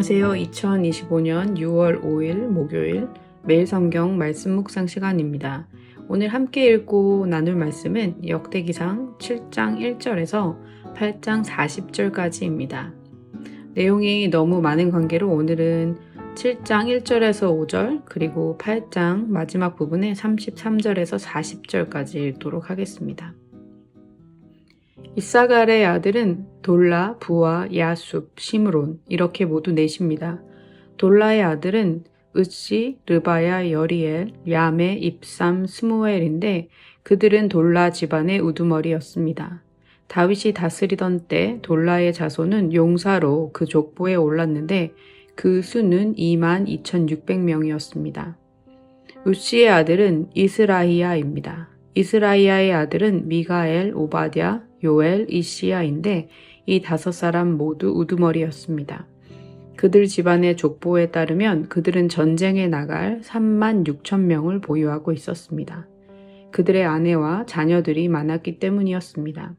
안녕하세요. 2025년 6월 5일 목요일 매일 성경 말씀 묵상 시간입니다. 오늘 함께 읽고 나눌 말씀은 역대기상 7장 1절에서 8장 40절까지입니다. 내용이 너무 많은 관계로 오늘은 7장 1절에서 5절 그리고 8장 마지막 부분에 33절에서 40절까지 읽도록 하겠습니다. 이사갈의 아들은 돌라, 부와 야숲, 시므론 이렇게 모두 넷입니다. 돌라의 아들은 으시, 르바야, 여리엘, 야메, 입삼, 스무엘인데 그들은 돌라 집안의 우두머리였습니다. 다윗이 다스리던 때 돌라의 자손은 용사로 그 족보에 올랐는데 그 수는 22,600명이었습니다. 으시의 아들은 이스라히야입니다. 이스라히야의 아들은 미가엘, 오바댜, 요엘, 이시야인데 이 5사람 모두 우두머리였습니다. 그들 집안의 족보에 따르면 그들은 전쟁에 나갈 36,000명을 보유하고 있었습니다. 그들의 아내와 자녀들이 많았기 때문이었습니다.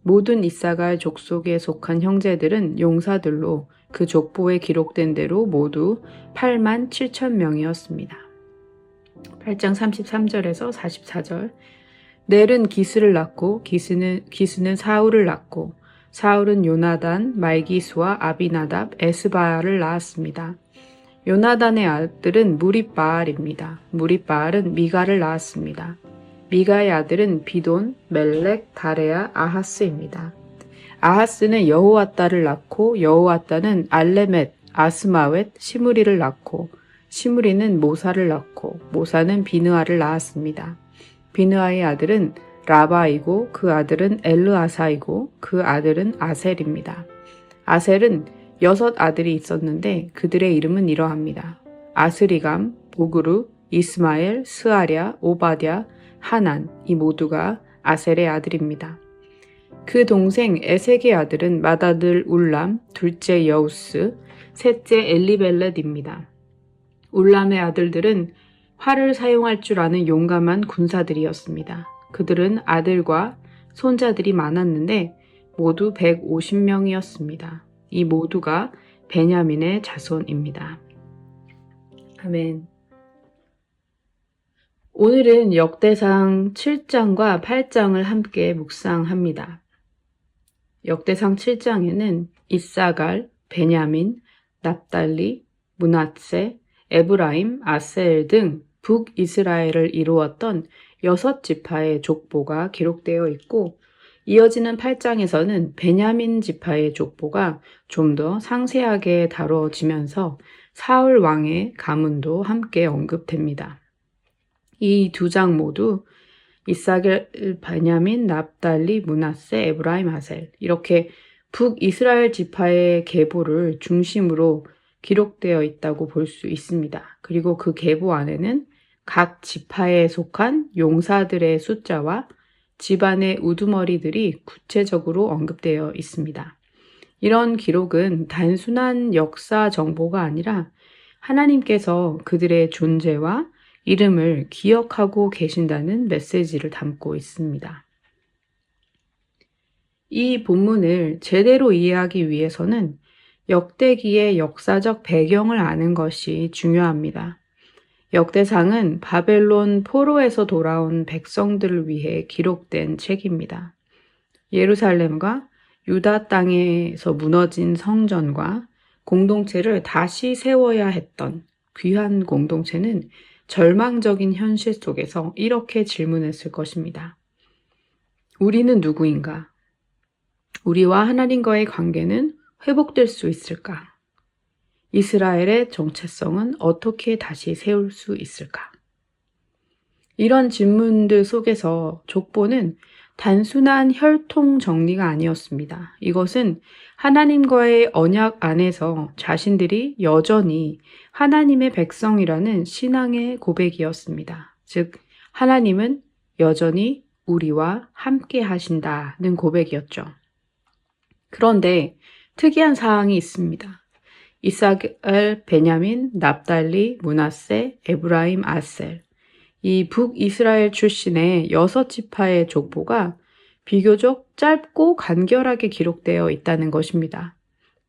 모든 이사갈 족속에 속한 형제들은 용사들로 그 족보에 기록된 대로 모두 87,000명이었습니다. 8장 33절에서 44절 넬은 기스를 낳고 기스는 사울을 낳고 사울은 요나단, 말기수와 아비나답, 에스바알을 낳았습니다. 요나단의 아들은 무립바알입니다. 무립바알은 미가를 낳았습니다. 미가의 아들은 비돈, 멜렉, 다레아, 아하스입니다. 아하스는 여호와따를 낳고 여호와따는 알레멧, 아스마웻, 시므리를 낳고 시므리는 모사를 낳고 모사는 비느아를 낳았습니다. 비느아의 아들은 라바이고 그 아들은 엘르아사이고 그 아들은 아셀입니다. 아셀은 6 아들이 있었는데 그들의 이름은 이러합니다. 아스리감, 보그루, 이스마엘, 스아랴, 오바댜, 하난 이 모두가 아셀의 아들입니다. 그 동생 에색의 아들은 맏아들 울람, 둘째 여우스, 셋째 엘리벨렛입니다. 울람의 아들들은 활을 사용할 줄 아는 용감한 군사들이었습니다. 그들은 아들과 손자들이 많았는데 모두 150명이었습니다. 이 모두가 베냐민의 자손입니다. 아멘. 오늘은 역대상 7장과 8장을 함께 묵상합니다. 역대상 7장에는 이사갈, 베냐민, 납달리, 므낫세, 에브라임, 아셀 등 북이스라엘을 이루었던 6지파의 족보가 기록되어 있고 이어지는 8장에서는 베냐민 지파의 족보가 좀 더 상세하게 다뤄지면서 사울 왕의 가문도 함께 언급됩니다. 이 2장 모두 이사갈, 베냐민, 납달리, 므낫세, 에브라임, 아셀 이렇게 북이스라엘 지파의 계보를 중심으로 기록되어 있다고 볼 수 있습니다. 그리고 그 계보 안에는 각 지파에 속한 용사들의 숫자와 집안의 우두머리들이 구체적으로 언급되어 있습니다. 이런 기록은 단순한 역사 정보가 아니라 하나님께서 그들의 존재와 이름을 기억하고 계신다는 메시지를 담고 있습니다. 이 본문을 제대로 이해하기 위해서는 역대기의 역사적 배경을 아는 것이 중요합니다. 역대상은 바벨론 포로에서 돌아온 백성들을 위해 기록된 책입니다. 예루살렘과 유다 땅에서 무너진 성전과 공동체를 다시 세워야 했던 귀한 공동체는 절망적인 현실 속에서 이렇게 질문했을 것입니다. 우리는 누구인가? 우리와 하나님과의 관계는 회복될 수 있을까? 이스라엘의 정체성은 어떻게 다시 세울 수 있을까? 이런 질문들 속에서 족보는 단순한 혈통 정리가 아니었습니다. 이것은 하나님과의 언약 안에서 자신들이 여전히 하나님의 백성이라는 신앙의 고백이었습니다. 즉, 하나님은 여전히 우리와 함께 하신다는 고백이었죠. 그런데 특이한 사항이 있습니다. 이사갈, 베냐민, 납달리, 므낫세, 에브라임, 아셀 이 북이스라엘 출신의 6지파의 족보가 비교적 짧고 간결하게 기록되어 있다는 것입니다.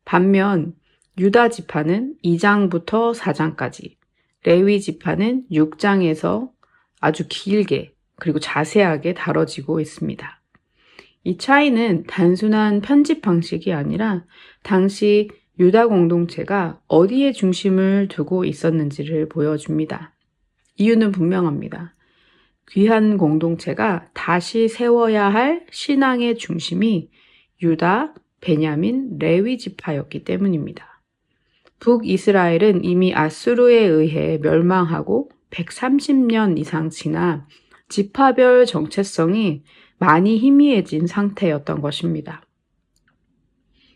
반면 유다 지파는 2장부터 4장까지, 레위 지파는 6장에서 아주 길게 그리고 자세하게 다뤄지고 있습니다. 이 차이는 단순한 편집 방식이 아니라 당시 유다 공동체가 어디에 중심을 두고 있었는지를 보여줍니다. 이유는 분명합니다. 귀한 공동체가 다시 세워야 할 신앙의 중심이 유다, 베냐민, 레위 지파였기 때문입니다. 북이스라엘은 이미 아수르에 의해 멸망하고 130년 이상 지나 지파별 정체성이 많이 희미해진 상태였던 것입니다.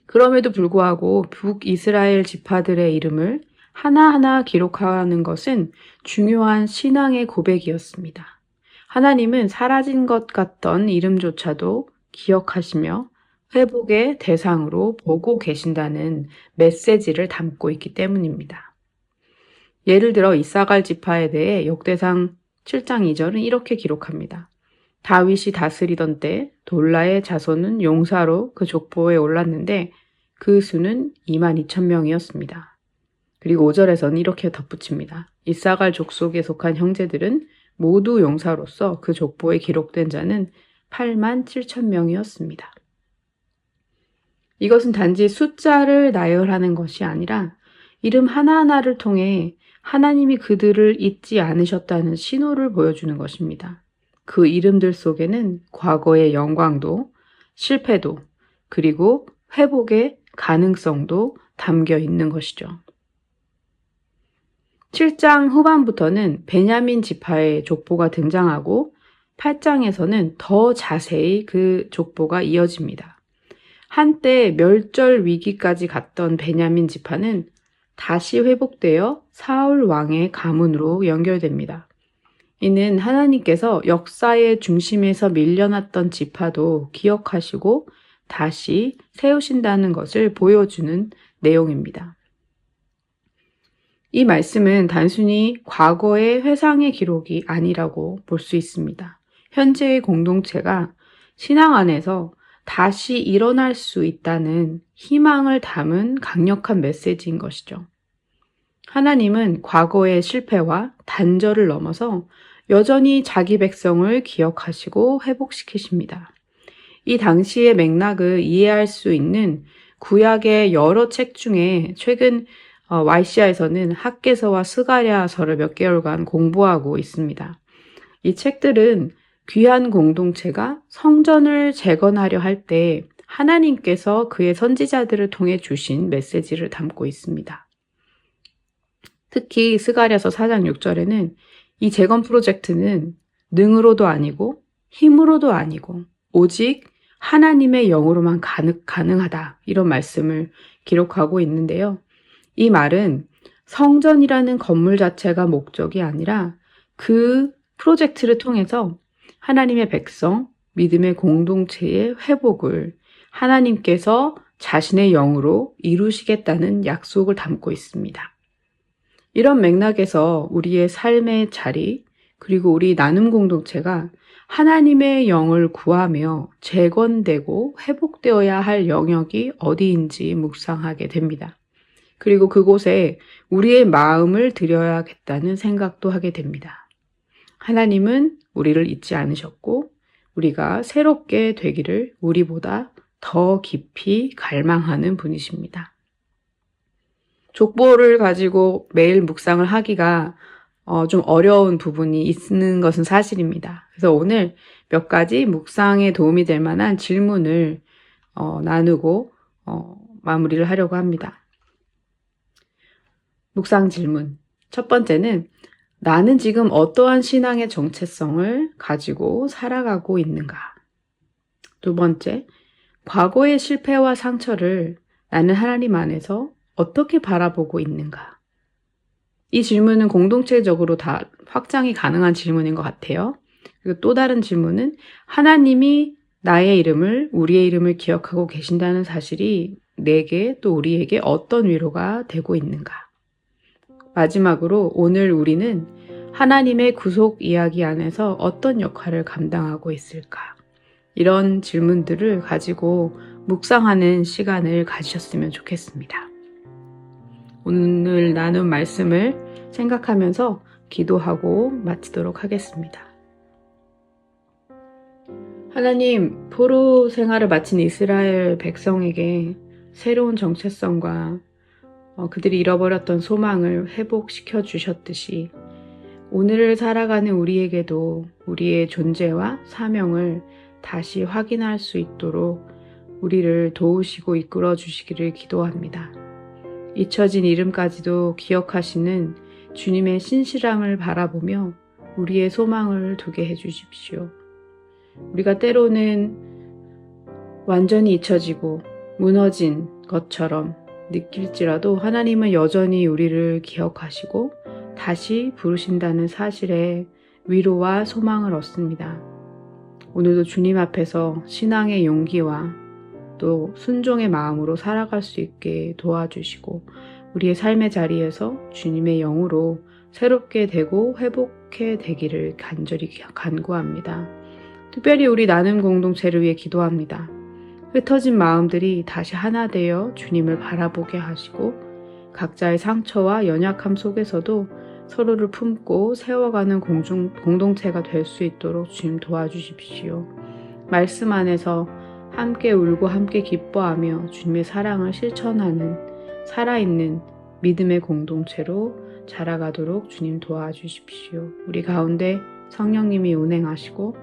그럼에도 불구하고 북이스라엘 지파들의 이름을 하나하나 기록하는 것은 중요한 신앙의 고백이었습니다. 하나님은 사라진 것 같던 이름조차도 기억하시며 회복의 대상으로 보고 계신다는 메시지를 담고 있기 때문입니다. 예를 들어 이사갈 지파에 대해 역대상 7장 2절은 이렇게 기록합니다. 다윗이 다스리던 때 돌라의 자손은 용사로 그 족보에 올랐는데 그 수는 22,000명이었습니다. 그리고 5절에서는 이렇게 덧붙입니다. 이사갈 족속에 속한 형제들은 모두 용사로서 그 족보에 기록된 자는 87,000명이었습니다. 이것은 단지 숫자를 나열하는 것이 아니라 이름 하나하나를 통해 하나님이 그들을 잊지 않으셨다는 신호를 보여주는 것입니다. 그 이름들 속에는 과거의 영광도, 실패도, 그리고 회복의 가능성도 담겨 있는 것이죠. 7장 후반부터는 베냐민 지파의 족보가 등장하고 8장에서는 더 자세히 그 족보가 이어집니다. 한때 멸절 위기까지 갔던 베냐민 지파는 다시 회복되어 사울 왕의 가문으로 연결됩니다. 이는 하나님께서 역사의 중심에서 밀려났던 지파도 기억하시고 다시 세우신다는 것을 보여주는 내용입니다. 이 말씀은 단순히 과거의 회상의 기록이 아니라고 볼 수 있습니다. 현재의 공동체가 신앙 안에서 다시 일어날 수 있다는 희망을 담은 강력한 메시지인 것이죠. 하나님은 과거의 실패와 단절을 넘어서 여전히 자기 백성을 기억하시고 회복시키십니다. 이 당시의 맥락을 이해할 수 있는 구약의 여러 책 중에 최근 YCI에서는 학개서와 스가랴서를 몇 개월간 공부하고 있습니다. 이 책들은 귀한 공동체가 성전을 재건하려 할 때 하나님께서 그의 선지자들을 통해 주신 메시지를 담고 있습니다. 특히 스가랴서 4장 6절에는 이 재건 프로젝트는 능으로도 아니고 힘으로도 아니고 오직 하나님의 영으로만 가능하다 이런 말씀을 기록하고 있는데요. 이 말은 성전이라는 건물 자체가 목적이 아니라 그 프로젝트를 통해서 하나님의 백성, 믿음의 공동체의 회복을 하나님께서 자신의 영으로 이루시겠다는 약속을 담고 있습니다. 이런 맥락에서 우리의 삶의 자리, 그리고 우리 나눔 공동체가 하나님의 영을 구하며 재건되고 회복되어야 할 영역이 어디인지 묵상하게 됩니다. 그리고 그곳에 우리의 마음을 들여야겠다는 생각도 하게 됩니다. 하나님은 우리를 잊지 않으셨고 우리가 새롭게 되기를 우리보다 더 깊이 갈망하는 분이십니다. 족보를 가지고 매일 묵상을 하기가 좀 어려운 부분이 있는 것은 사실입니다. 그래서 오늘 몇 가지 묵상에 도움이 될 만한 질문을 나누고 마무리를 하려고 합니다. 묵상 질문. 첫 번째는 나는 지금 어떠한 신앙의 정체성을 가지고 살아가고 있는가? 두 번째, 과거의 실패와 상처를 나는 하나님 안에서 어떻게 바라보고 있는가? 이 질문은 공동체적으로 다 확장이 가능한 질문인 것 같아요. 그리고 또 다른 질문은 하나님이 나의 이름을, 우리의 이름을 기억하고 계신다는 사실이 내게 또 우리에게 어떤 위로가 되고 있는가? 마지막으로 오늘 우리는 하나님의 구속 이야기 안에서 어떤 역할을 감당하고 있을까? 이런 질문들을 가지고 묵상하는 시간을 가지셨으면 좋겠습니다. 오늘 나눈 말씀을 생각하면서 기도하고 마치도록 하겠습니다. 하나님, 포로 생활을 마친 이스라엘 백성에게 새로운 정체성과 그들이 잃어버렸던 소망을 회복시켜 주셨듯이 오늘을 살아가는 우리에게도 우리의 존재와 사명을 다시 확인할 수 있도록 우리를 도우시고 이끌어 주시기를 기도합니다. 잊혀진 이름까지도 기억하시는 주님의 신실함을 바라보며 우리의 소망을 두게 해주십시오. 우리가 때로는 완전히 잊혀지고 무너진 것처럼 느낄지라도 하나님은 여전히 우리를 기억하시고 다시 부르신다는 사실에 위로와 소망을 얻습니다. 오늘도 주님 앞에서 신앙의 용기와 또 순종의 마음으로 살아갈 수 있게 도와주시고 우리의 삶의 자리에서 주님의 영으로 새롭게 되고 회복해 되기를 간절히 간구합니다. 특별히 우리 나눔 공동체를 위해 기도합니다. 흩어진 마음들이 다시 하나 되어 주님을 바라보게 하시고 각자의 상처와 연약함 속에서도 서로를 품고 세워가는 공동체가 될 수 있도록 주님 도와주십시오. 말씀 안에서 함께 울고 함께 기뻐하며 주님의 사랑을 실천하는 살아있는 믿음의 공동체로 자라가도록 주님 도와주십시오. 우리 가운데 성령님이 운행하시고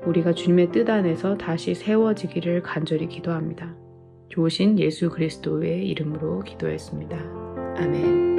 우리가 주님의 뜻 안에서 다시 세워지기를 간절히 기도합니다. 좋으신 예수 그리스도의 이름으로 기도했습니다. 아멘.